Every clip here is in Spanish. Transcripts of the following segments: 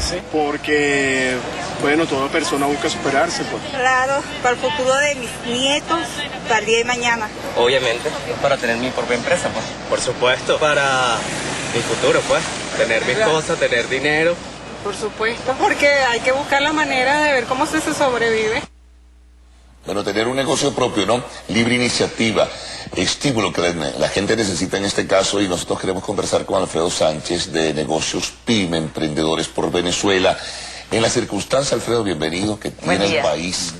superarse, porque, bueno, toda persona busca superarse, pues. Claro, para el futuro de mis nietos, para el día de mañana. Obviamente, para tener mi propia empresa, pues. Por supuesto, para mi futuro, pues. Tener mis cosas, tener dinero. Por supuesto, porque hay que buscar la manera de ver cómo se sobrevive. Bueno, tener un negocio propio, ¿no? Libre iniciativa, estímulo que la gente necesita en este caso, y nosotros queremos conversar con Alfredo Sánchez de Negocios PYME, Emprendedores por Venezuela. En la circunstancia, Alfredo, bienvenido, que tiene el país,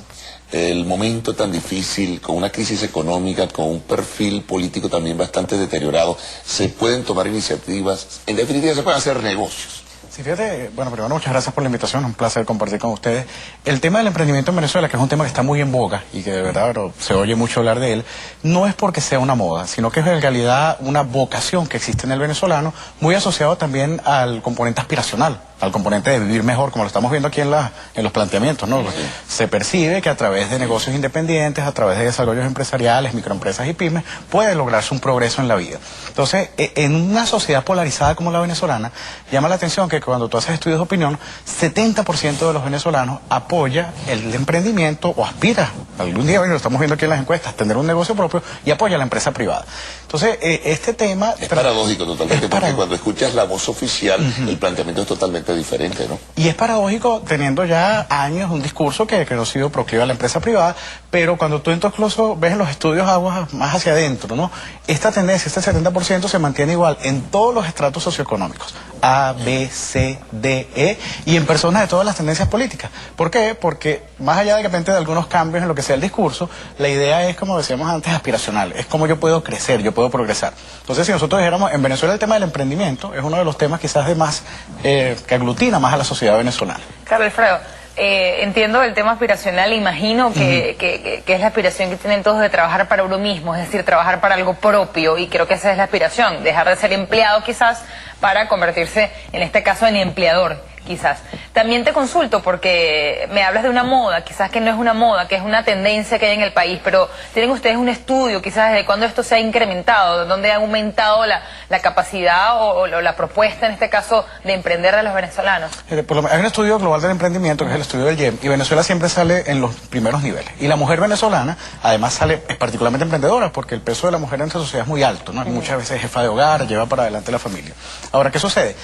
el momento tan difícil, con una crisis económica, con un perfil político también bastante deteriorado, se pueden tomar iniciativas, en definitiva se pueden hacer negocios. Sí, fíjate, bueno, primero muchas gracias por la invitación, un placer compartir con ustedes. El tema del emprendimiento en Venezuela, que es un tema que está muy en boga y que de verdad se oye mucho hablar de él, no es porque sea una moda, sino que es en realidad una vocación que existe en el venezolano, muy asociado también al componente aspiracional, al componente de vivir mejor, como lo estamos viendo aquí en los planteamientos, ¿no? Sí. Se percibe que a través de negocios independientes, a través de desarrollos empresariales, microempresas y pymes, puede lograrse un progreso en la vida. Entonces, en una sociedad polarizada como la venezolana, llama la atención que cuando tú haces estudios de opinión, 70% de los venezolanos apoya el emprendimiento o aspira algún día, bueno, lo estamos viendo aquí en las encuestas, tener un negocio propio y apoya a la empresa privada. Entonces, este tema... Es paradójico totalmente, porque cuando escuchas la voz oficial, el planteamiento es totalmente diferente, ¿no? Y es paradójico teniendo ya años un discurso que no ha sido proclive a la empresa privada, pero cuando tú incluso ves en los estudios aguas más hacia adentro, ¿no? Esta tendencia, este 70% se mantiene igual en todos los estratos socioeconómicos, A, B, C, D, E, y en personas de todas las tendencias políticas. ¿Por qué? Porque más allá de repente de algunos cambios en lo que sea el discurso, la idea es, como decíamos antes, aspiracional, es como yo puedo crecer, yo puedo progresar. Entonces, si nosotros dijéramos, en Venezuela el tema del emprendimiento es uno de los temas quizás de más, que aglutina más a la sociedad venezolana. Claro, Alfredo, entiendo el tema aspiracional, imagino que es la aspiración que tienen todos de trabajar para uno mismo, es decir, trabajar para algo propio, y creo que esa es la aspiración, dejar de ser empleado quizás para convertirse, en este caso, en empleador, quizás. También te consulto porque me hablas de una moda, quizás que no es una moda, que es una tendencia que hay en el país, pero ¿tienen ustedes un estudio quizás de cuándo esto se ha incrementado, dónde ha aumentado la capacidad o la propuesta, en este caso, de emprender de los venezolanos? Hay un estudio global del emprendimiento, que es el estudio del YEM, y Venezuela siempre sale en los primeros niveles. Y la mujer venezolana, además, es particularmente emprendedora, porque el peso de la mujer en esta sociedad es muy alto, ¿no? Muchas veces es jefa de hogar, lleva para adelante la familia. Ahora, ¿qué sucede?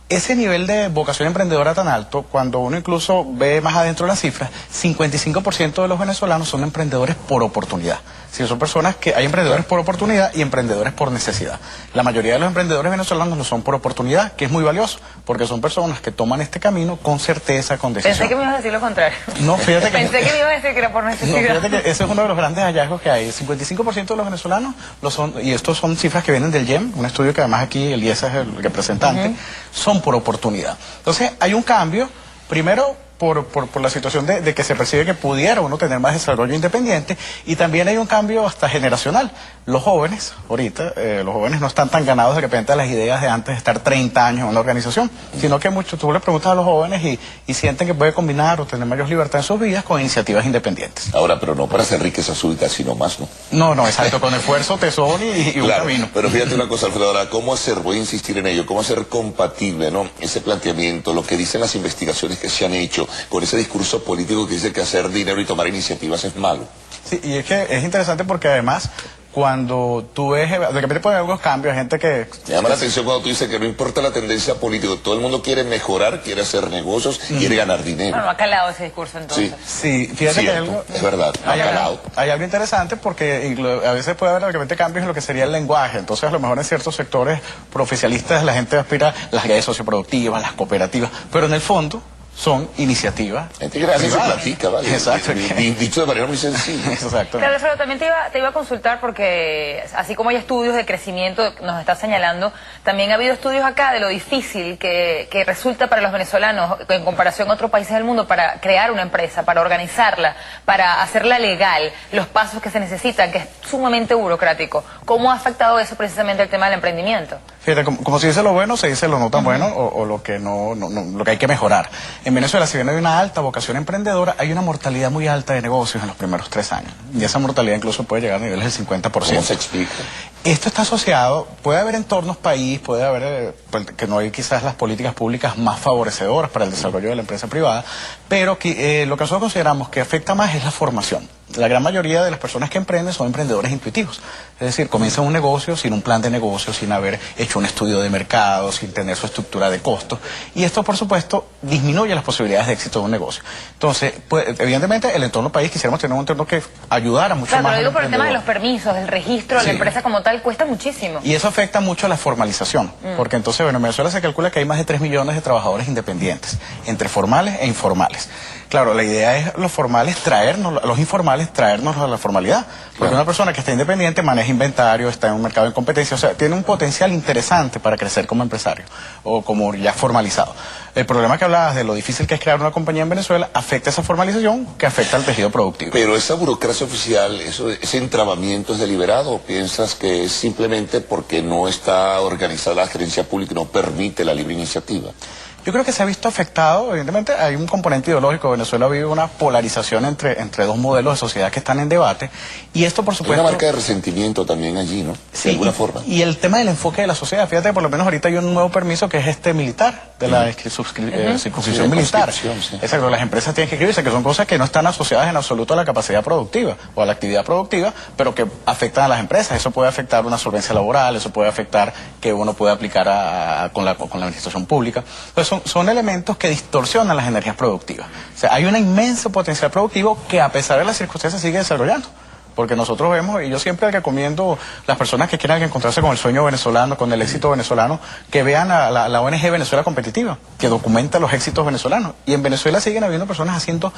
Ese nivel de vocación emprendedora tan alto, cuando uno incluso ve más adentro las cifras, 55% de los venezolanos son emprendedores por oportunidad. Si son personas que hay emprendedores por oportunidad y emprendedores por necesidad. La mayoría de los emprendedores venezolanos lo son por oportunidad, que es muy valioso, porque son personas que toman este camino con certeza, con decisión. Pensé que me ibas a decir lo contrario. No, fíjate que... Pensé que me ibas a decir que era por necesidad. No, fíjate que ese es uno de los grandes hallazgos que hay. El 55% de los venezolanos lo son, y estos son cifras que vienen del YEM, un estudio que además aquí el IESA es el representante, son por oportunidad. Entonces hay un cambio, primero por la situación de que se percibe que pudiera uno tener más desarrollo independiente, y también hay un cambio hasta generacional. Los jóvenes, ahorita, los jóvenes no están tan ganados de repente a las ideas de antes de estar 30 años en una organización, sino que tú le preguntas a los jóvenes y sienten que puede combinar o tener mayor libertad en sus vidas con iniciativas independientes. Ahora, pero no para hacer riqueza súbita, sino más, ¿no? No, exacto, con esfuerzo, tesón y claro, un camino. Pero fíjate una cosa, Alfredo, ahora, ¿cómo hacer, voy a insistir en ello, cómo hacer compatible, ¿no?, ese planteamiento, lo que dicen las investigaciones que se han hecho, con ese discurso político que dice que hacer dinero y tomar iniciativas es malo? Sí, y es que es interesante porque además, cuando tú ves, de repente puede haber algunos cambios, gente que... Me llama la atención cuando tú dices que no importa la tendencia política, todo el mundo quiere mejorar, quiere hacer negocios, quiere ganar dinero. No ha calado ese discurso entonces. Sí, fíjate que hay algo... Es verdad, no ha calado. Hay algo interesante porque a veces puede haber de repente cambios en lo que sería el lenguaje. Entonces, a lo mejor en ciertos sectores profesionalistas la gente aspira a las redes socioproductivas, las cooperativas, pero en el fondo son iniciativas. Gente que hace su platica, ¿vale? Exacto. Dicho de manera muy sencilla. Exacto. Claro, Alfredo, también te iba a consultar porque así como hay estudios de crecimiento, nos está señalando, también ha habido estudios acá de lo difícil que resulta para los venezolanos en comparación a otros países del mundo para crear una empresa, para organizarla, para hacerla legal, los pasos que se necesitan, que es sumamente burocrático. ¿Cómo ha afectado eso precisamente el tema del emprendimiento? Fíjate, como se dice lo bueno, se dice lo no tan bueno o lo que lo que hay que mejorar. En Venezuela, si bien hay una alta vocación emprendedora, hay una mortalidad muy alta de negocios en los primeros 3 años. Y esa mortalidad incluso puede llegar a niveles del 50%. ¿Cómo se explica? Esto está asociado, puede haber entornos país, puede haber que no hay quizás las políticas públicas más favorecedoras para el desarrollo de la empresa privada, pero que, lo que nosotros consideramos que afecta más es la formación. La gran mayoría de las personas que emprenden son emprendedores intuitivos, es decir, comienzan un negocio sin un plan de negocio, sin haber hecho un estudio de mercado, sin tener su estructura de costos, y esto por supuesto disminuye las posibilidades de éxito de un negocio. Entonces, pues, evidentemente el entorno país quisiéramos tener un entorno que ayudara mucho más. Pero digo al por el tema de emprendedor. los permisos, el registro de la empresa como tal cuesta muchísimo. Y eso afecta mucho a la formalización, porque entonces, bueno, en Venezuela se calcula que hay más de 3 millones de trabajadores independientes, entre formales e informales. Claro, la idea es los formales traernos, los informales traernos a la formalidad. Porque una persona que está independiente maneja inventario, está en un mercado en competencia, o sea, tiene un potencial interesante para crecer como empresario o como ya formalizado. El problema que hablabas de lo difícil que es crear una compañía en Venezuela afecta esa formalización que afecta al tejido productivo. Pero esa burocracia oficial, ese entrabamiento es deliberado, ¿o piensas que es simplemente porque no está organizada la gerencia pública y no permite la libre iniciativa? Yo creo que se ha visto afectado, evidentemente hay un componente ideológico, Venezuela vive una polarización entre dos modelos de sociedad que están en debate, y esto por supuesto... Hay una marca de resentimiento también allí, ¿no? Sí, de alguna forma. Y el tema del enfoque de la sociedad, fíjate que por lo menos ahorita hay un nuevo permiso que es militar, de la circunscripción militar. Sí. Exacto, las empresas tienen que inscribirse, que son cosas que no están asociadas en absoluto a la capacidad productiva o a la actividad productiva, pero que afectan a las empresas. Eso puede afectar una solvencia laboral, eso puede afectar que uno pueda aplicar con la administración pública. Entonces son elementos que distorsionan las energías productivas. O sea, hay un inmenso potencial productivo que a pesar de las circunstancias sigue desarrollando. Porque nosotros vemos, y yo siempre recomiendo las personas que quieran encontrarse con el sueño venezolano, con el éxito venezolano, que vean a la ONG Venezuela Competitiva, que documenta los éxitos venezolanos. Y en Venezuela siguen habiendo personas haciendo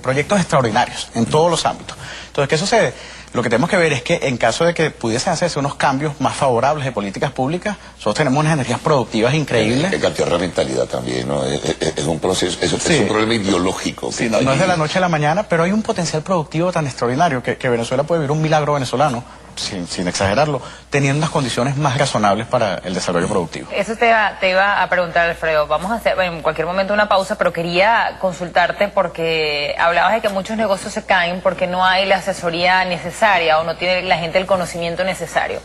proyectos extraordinarios en todos los ámbitos. Entonces, ¿qué sucede? Lo que tenemos que ver es que en caso de que pudiesen hacerse unos cambios más favorables de políticas públicas, nosotros tenemos unas energías productivas increíbles. Que cambiar la mentalidad también, ¿no? Es un proceso, es un problema ideológico. Sí, no es de la noche a la mañana, pero hay un potencial productivo tan extraordinario que Venezuela puede vivir un milagro venezolano, sin exagerarlo, teniendo unas condiciones más razonables para el desarrollo productivo. Eso te iba a preguntar, Alfredo. Vamos a hacer en cualquier momento una pausa, pero quería consultarte porque hablabas de que muchos negocios se caen porque no hay la asesoría necesaria o no tiene la gente el conocimiento necesario.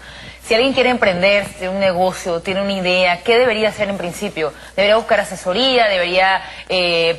Si alguien quiere emprender, tiene un negocio, tiene una idea, ¿qué debería hacer en principio? ¿Debería buscar asesoría? ¿Debería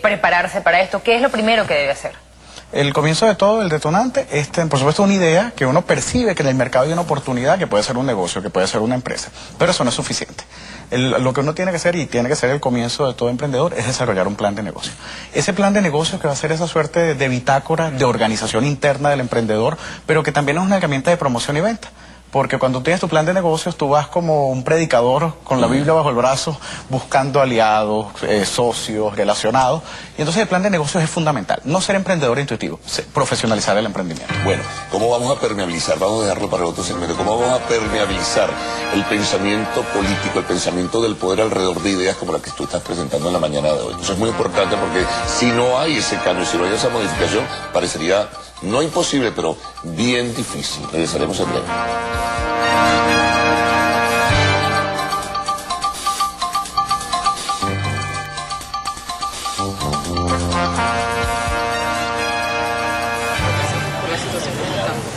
prepararse para esto? ¿Qué es lo primero que debe hacer? El comienzo de todo, el detonante, es, por supuesto, una idea que uno percibe que en el mercado hay una oportunidad que puede ser un negocio, que puede ser una empresa, pero eso no es suficiente. Lo que uno tiene que hacer, y tiene que ser el comienzo de todo emprendedor, es desarrollar un plan de negocio. Ese plan de negocio que va a ser esa suerte de bitácora, de organización interna del emprendedor, pero que también es una herramienta de promoción y venta. Porque cuando tienes tu plan de negocios, tú vas como un predicador con la Biblia bajo el brazo, buscando aliados, socios, relacionados. Y entonces el plan de negocios es fundamental. No ser emprendedor intuitivo, profesionalizar el emprendimiento. Bueno, ¿cómo vamos a permeabilizar? Vamos a dejarlo para el otro segmento. ¿Cómo vamos a permeabilizar el pensamiento político, el pensamiento del poder alrededor de ideas como la que tú estás presentando en la mañana de hoy? Eso es muy importante porque si no hay ese cambio, si no hay esa modificación, parecería no imposible, pero bien difícil. Regresaremos en breve.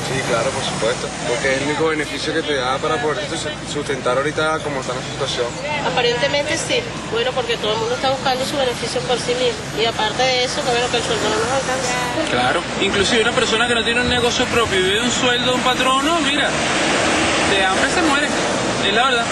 Sí, claro, por supuesto, porque es el único beneficio que te da para poder sustentar ahorita como está la situación. Aparentemente sí, bueno, porque todo el mundo está buscando su beneficio por sí mismo, y aparte de eso, que bueno, que el sueldo no nos alcanza. Claro, inclusive una persona que no tiene un negocio propio y vive un sueldo de un patrón, no, mira, de hambre se muere, es la verdad.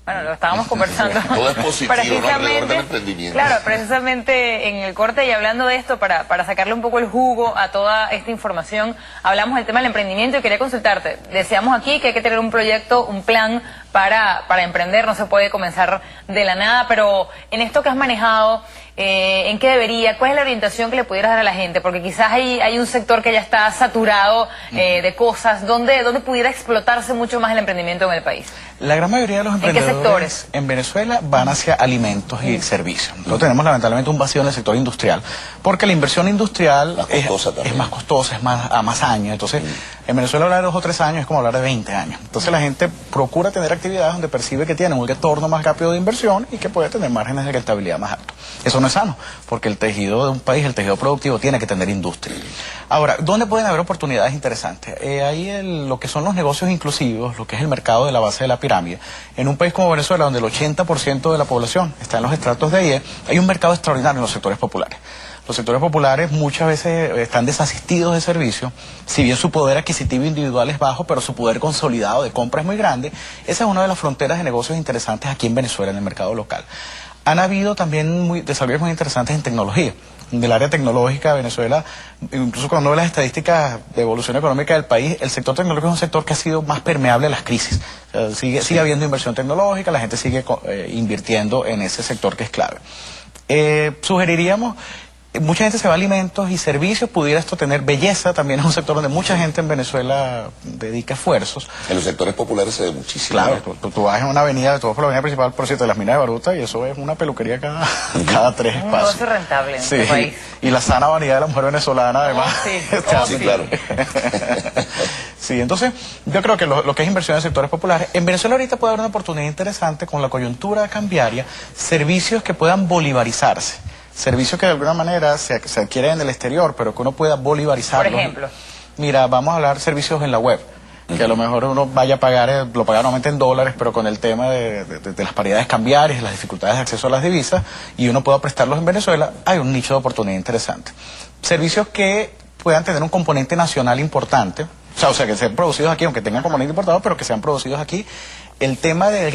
Bueno, lo estábamos conversando. Todo es positivo, ¿no? Alrededor del emprendimiento. Claro, precisamente en el corte y hablando de esto, para sacarle un poco el jugo a toda esta información, hablamos del tema del emprendimiento y quería consultarte. Deseamos aquí que hay que tener un proyecto, un plan para emprender, no se puede comenzar de la nada, pero en esto que has manejado, ¿en qué debería? ¿Cuál es la orientación que le pudieras dar a la gente? Porque quizás hay un sector que ya está saturado de cosas, ¿dónde pudiera explotarse mucho más el emprendimiento en el país? La gran mayoría de los emprendedores en Venezuela van hacia alimentos y servicios. Nosotros tenemos lamentablemente un vacío en el sector industrial, porque la inversión industrial es más costosa, es a más años. Entonces, en Venezuela hablar de 2 o 3 años es como hablar de 20 años. Entonces la gente procura tener actividades donde percibe que tiene un retorno más rápido de inversión y que puede tener márgenes de rentabilidad más altos. Eso no no es sano, porque el tejido de un país, el tejido productivo, tiene que tener industria. Ahora, ¿dónde pueden haber oportunidades interesantes? Ahí lo que son los negocios inclusivos, lo que es el mercado de la base de la pirámide. En un país como Venezuela, donde el 80% de la población está en los estratos de IE, hay un mercado extraordinario en los sectores populares. Los sectores populares muchas veces están desasistidos de servicio, si bien su poder adquisitivo individual es bajo, pero su poder consolidado de compra es muy grande. Esa es una de las fronteras de negocios interesantes aquí en Venezuela, en el mercado local. Han habido también desarrollos muy interesantes en tecnología. Del área tecnológica de Venezuela, incluso cuando ve las estadísticas de evolución económica del país, el sector tecnológico es un sector que ha sido más permeable a las crisis. O sea, sigue habiendo inversión tecnológica, la gente sigue invirtiendo en ese sector que es clave. Sugeriríamos... Mucha gente se va a alimentos y servicios, pudiera esto tener belleza, también es un sector donde mucha gente en Venezuela dedica esfuerzos. En los sectores populares se ve muchísimo. Claro, tú vas en una avenida, tú vas por la avenida principal, por cierto, de las minas de Baruta, y eso es una peluquería cada 3 espacios. Un negocio rentable en este país. Y la sana vanidad de la mujer venezolana, además. Sí, claro. Sí, entonces yo creo que lo que es inversión en sectores populares, en Venezuela ahorita puede haber una oportunidad interesante con la coyuntura cambiaria, servicios que puedan bolivarizarse. Servicios que de alguna manera se adquieren en el exterior, pero que uno pueda bolivarizarlos. Por ejemplo. Mira, vamos a hablar de servicios en la web, que a lo mejor uno vaya a pagar, lo paga normalmente en dólares, pero con el tema de las paridades cambiarias, las dificultades de acceso a las divisas, y uno pueda prestarlos en Venezuela, hay un nicho de oportunidad interesante. Servicios que puedan tener un componente nacional importante, o sea, que sean producidos aquí, aunque tengan componente importado, pero que sean producidos aquí. El tema de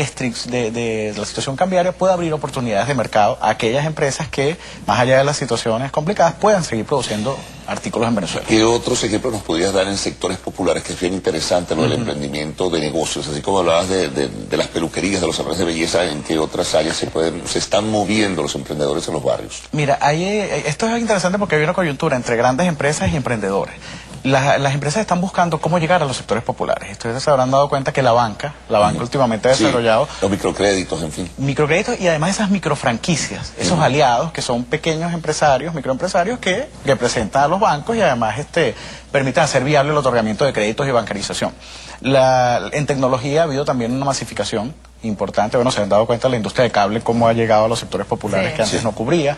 la situación cambiaria puede abrir oportunidades de mercado a aquellas empresas que, más allá de las situaciones complicadas, puedan seguir produciendo artículos en Venezuela. ¿Qué otros ejemplos nos podrías dar en sectores populares, que es bien interesante lo del emprendimiento de negocios? Así como hablabas de las peluquerías, de los salones de belleza, ¿en qué otras áreas se están moviendo los emprendedores en los barrios? Mira, esto es interesante porque hay una coyuntura entre grandes empresas y emprendedores. Las empresas están buscando cómo llegar a los sectores populares. Ustedes se habrán dado cuenta que la banca últimamente ha desarrollado... Los microcréditos, en fin. Microcréditos y además esas microfranquicias, esos aliados que son pequeños empresarios, microempresarios que representan a los bancos y además permiten hacer viable el otorgamiento de créditos y bancarización. En tecnología ha habido también una masificación importante. Bueno, se han dado cuenta la industria de cable cómo ha llegado a los sectores populares que antes no cubría.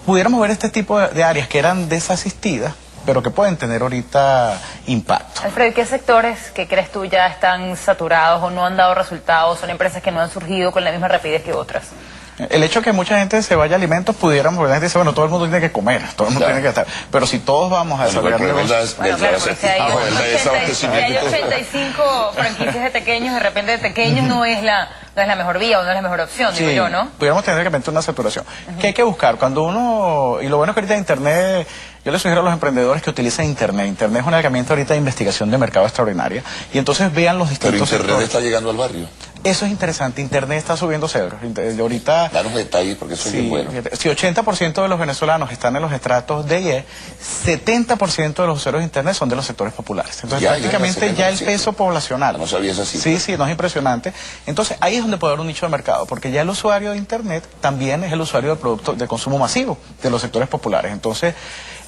Pudiéramos ver este tipo de áreas que eran desasistidas, pero que pueden tener ahorita impacto. Alfredo, ¿qué sectores que crees tú ya están saturados o no han dado resultados? ¿Son empresas que no han surgido con la misma rapidez que otras? El hecho de que mucha gente se vaya a alimentos, pudiéramos, la gente dice, bueno, todo el mundo tiene que comer, todo el mundo tiene que estar, pero si todos vamos a desarrollar negocios... Bueno, claro, porque si hay 85 franquicias de pequeños, de repente de pequeños no es la mejor vía o no es la mejor opción, digo yo, ¿no? Pudiéramos tener de repente una saturación. ¿Qué hay que buscar? Cuando uno, y lo bueno es que ahorita Internet, yo les sugiero a los emprendedores que utilicen Internet. Internet es una herramienta ahorita de investigación de mercado extraordinaria, y entonces vean los distintos Pero Internet está llegando al barrio. Eso es interesante, Internet está subiendo ceros. Ahorita... Danos detalles porque eso es bien bueno. Si 80% de los venezolanos están en los estratos de IE, 70% de los usuarios de Internet son de los sectores populares. Entonces prácticamente ya el peso poblacional. No sabía eso. Sí, no es impresionante. Entonces ahí es donde puede haber un nicho de mercado, porque ya el usuario de Internet también es el usuario de productos de consumo masivo de los sectores populares. Entonces...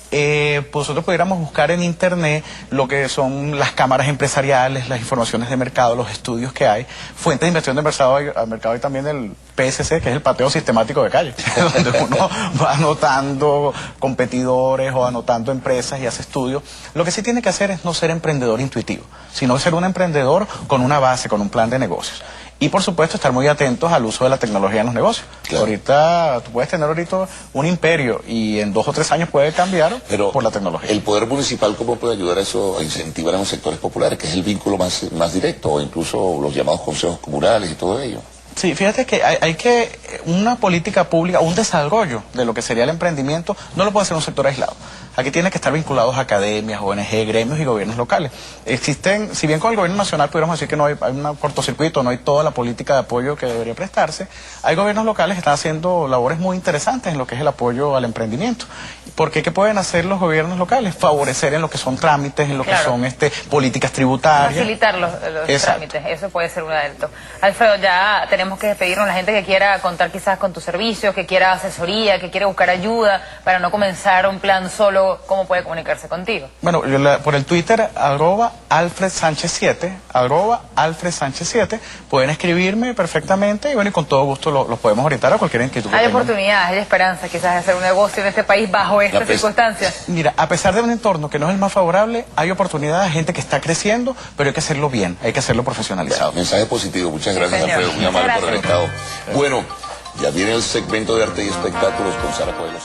pues nosotros pudiéramos buscar en Internet lo que son las cámaras empresariales, las informaciones de mercado, los estudios que hay, fuentes de inversión de mercado y también el PSC, que es el pateo sistemático de calle, donde uno va anotando competidores o anotando empresas y hace estudios. Lo que sí tiene que hacer es no ser emprendedor intuitivo, sino ser un emprendedor con una base, con un plan de negocios. Y por supuesto estar muy atentos al uso de la tecnología en los negocios. Claro. Ahorita, tú puedes tener ahorita un imperio y en 2 o 3 años puede cambiar por la tecnología. ¿El poder municipal cómo puede ayudar a eso, a incentivar a los sectores populares, que es el vínculo más directo, o incluso los llamados consejos comunales y todo ello? Sí, fíjate que hay que una política pública, un desarrollo de lo que sería el emprendimiento, no lo puede hacer un sector aislado. Aquí tienen que estar vinculados a academias, ONG, gremios y gobiernos locales. Existen, si bien con el gobierno nacional pudiéramos decir que no hay un cortocircuito, no hay toda la política de apoyo que debería prestarse, hay gobiernos locales que están haciendo labores muy interesantes en lo que es el apoyo al emprendimiento. Porque ¿qué pueden hacer los gobiernos locales? Favorecer en lo que son trámites, en lo que son políticas tributarias. Facilitar los trámites, eso puede ser un adelanto. Alfredo, ya tenemos que despedirnos. La gente que quiera contar quizás con tus servicios, que quiera asesoría, que quiera buscar ayuda para no comenzar un plan solo ejemplo, cómo puede comunicarse contigo. Bueno, por el Twitter, @AlfredSánchez7, @AlfredSánchez7, pueden escribirme perfectamente y bueno, y con todo gusto los podemos orientar a cualquier inquietud. Hay oportunidades, hay esperanza quizás de hacer un negocio en este país bajo estas circunstancias. Mira, a pesar de un entorno que no es el más favorable, hay oportunidades, gente que está creciendo, pero hay que hacerlo bien, hay que hacerlo profesionalizado. Mensaje positivo, muchas gracias, Señor. Alfredo, muy amable por haber estado. Bueno, ya viene el segmento de arte y espectáculos con Sara Coelho.